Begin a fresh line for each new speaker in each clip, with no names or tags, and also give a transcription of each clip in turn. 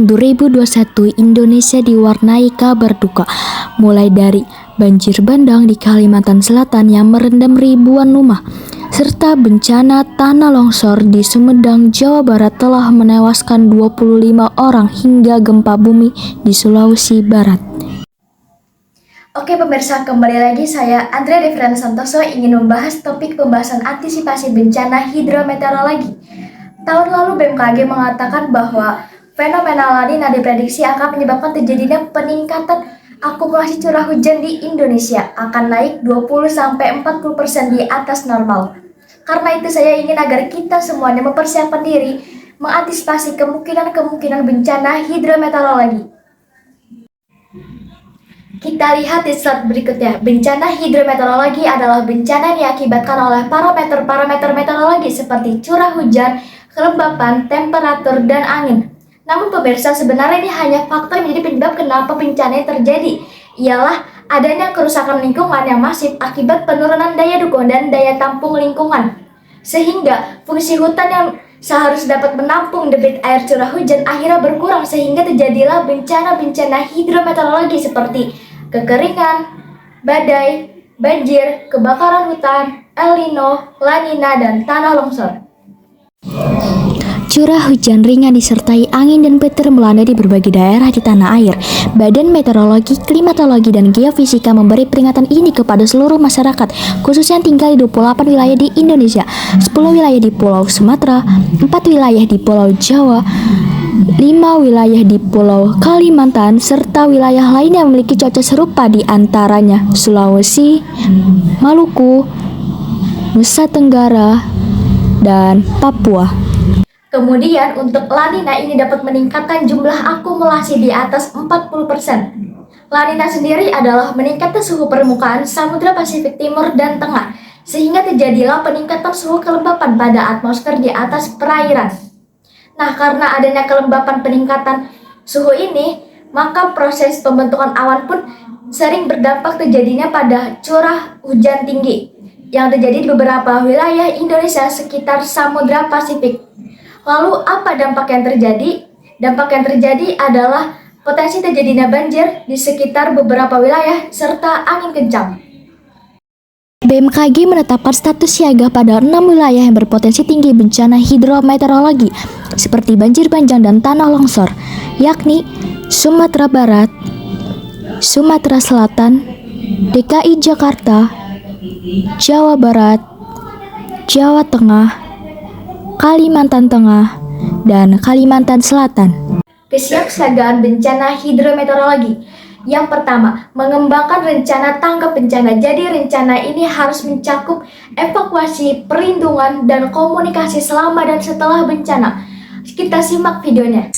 tahun 2021, Indonesia diwarnai kabar duka, mulai dari banjir bandang di Kalimantan Selatan yang merendam ribuan rumah, serta bencana tanah longsor di Sumedang, Jawa Barat telah menewaskan 25 orang hingga gempa bumi di Sulawesi Barat.
Oke pemirsa, kembali lagi saya Andrea Devriana Santoso ingin membahas topik pembahasan antisipasi bencana hidrometeorologi. Tahun lalu BMKG mengatakan bahwa fenomena La Nina diprediksi akan menyebabkan terjadinya peningkatan akumulasi curah hujan di Indonesia akan naik 20-40% di atas normal. Karena itu saya ingin agar kita semuanya mempersiapkan diri mengantisipasi kemungkinan bencana hidrometeorologi. Kita lihat di slide berikutnya. Bencana hidrometeorologi adalah bencana yang diakibatkan oleh parameter meteorologi seperti curah hujan, kelembapan, temperatur, dan angin. Namun pemirsa, sebenarnya ini hanya faktor yang menjadi penyebab kenapa bencana terjadi. Ialah adanya kerusakan lingkungan yang masif akibat penurunan daya dukung dan daya tampung lingkungan. Sehingga fungsi hutan yang seharusnya dapat menampung debit air curah hujan akhirnya berkurang sehingga terjadilah bencana-bencana hidrometeorologi seperti kekeringan, badai, banjir, kebakaran hutan, El Nino, La Nina, dan tanah longsor.
Curah hujan ringan disertai angin dan petir melanda di berbagai daerah di tanah air. Badan Meteorologi, Klimatologi, dan Geofisika memberi peringatan ini kepada seluruh masyarakat, khususnya yang tinggal di 28 wilayah di Indonesia, 10 wilayah di Pulau Sumatera, 4 wilayah di Pulau Jawa, 5 wilayah di Pulau Kalimantan, serta wilayah lain yang memiliki cuaca serupa di antaranya Sulawesi, Maluku, Nusa Tenggara, dan Papua.
Kemudian untuk La Nina ini dapat meningkatkan jumlah akumulasi di atas 40%. La Nina sendiri adalah meningkatnya suhu permukaan Samudra Pasifik Timur dan Tengah, sehingga terjadilah peningkatan suhu kelembapan pada atmosfer di atas perairan. Nah, karena adanya kelembapan peningkatan suhu ini, maka proses pembentukan awan pun sering berdampak terjadinya pada curah hujan tinggi yang terjadi di beberapa wilayah Indonesia sekitar Samudra Pasifik. Lalu apa dampak yang terjadi? Dampak yang terjadi adalah potensi terjadinya banjir di sekitar beberapa wilayah serta angin kencang.
BMKG menetapkan status siaga pada 6 wilayah yang berpotensi tinggi bencana hidrometeorologi seperti banjir bandang dan tanah longsor, yakni Sumatera Barat, Sumatera Selatan, DKI Jakarta, Jawa Barat, Jawa Tengah, Kalimantan Tengah, dan Kalimantan Selatan.
Kesiapsiagaan bencana hidrometeorologi. Yang pertama, mengembangkan rencana tanggap bencana. Jadi rencana ini harus mencakup evakuasi, perlindungan, dan komunikasi selama dan setelah bencana. Kita simak videonya.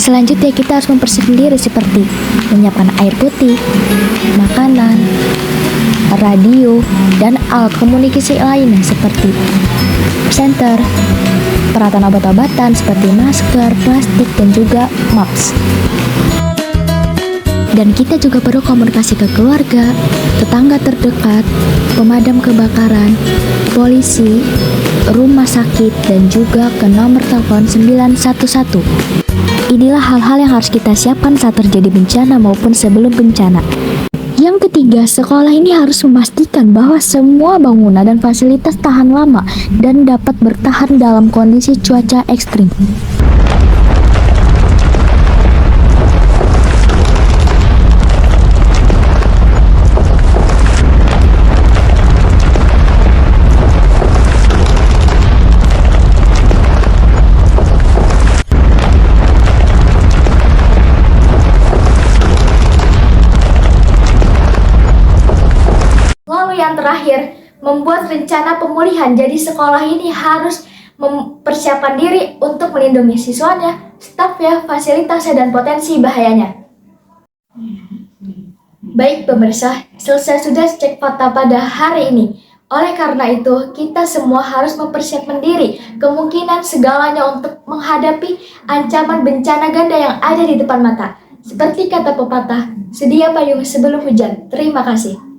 Selanjutnya kita harus mempersiapkan diri seperti menyiapkan air putih, makanan, radio, dan alat komunikasi lainnya seperti senter, peralatan obat-obatan seperti masker, plastik, dan juga maps. Dan kita juga perlu komunikasi ke keluarga, tetangga terdekat, pemadam kebakaran, polisi, rumah sakit, dan juga ke nomor telepon 911. Inilah hal-hal yang harus kita siapkan saat terjadi bencana maupun sebelum bencana. Yang ketiga, sekolah ini harus memastikan bahwa semua bangunan dan fasilitas tahan lama dan dapat bertahan dalam kondisi cuaca ekstrim.
Lalu yang terakhir, membuat rencana pemulihan. Jadi sekolah ini harus mempersiapkan diri untuk melindungi siswanya, stafnya, fasilitasnya, dan potensi bahayanya. Baik pemirsa, selesai sudah cek fakta pada hari ini. Oleh karena itu, kita semua harus mempersiapkan diri kemungkinan segalanya untuk menghadapi ancaman bencana ganda yang ada di depan mata. Seperti kata pepatah, sedia payung sebelum hujan. Terima kasih.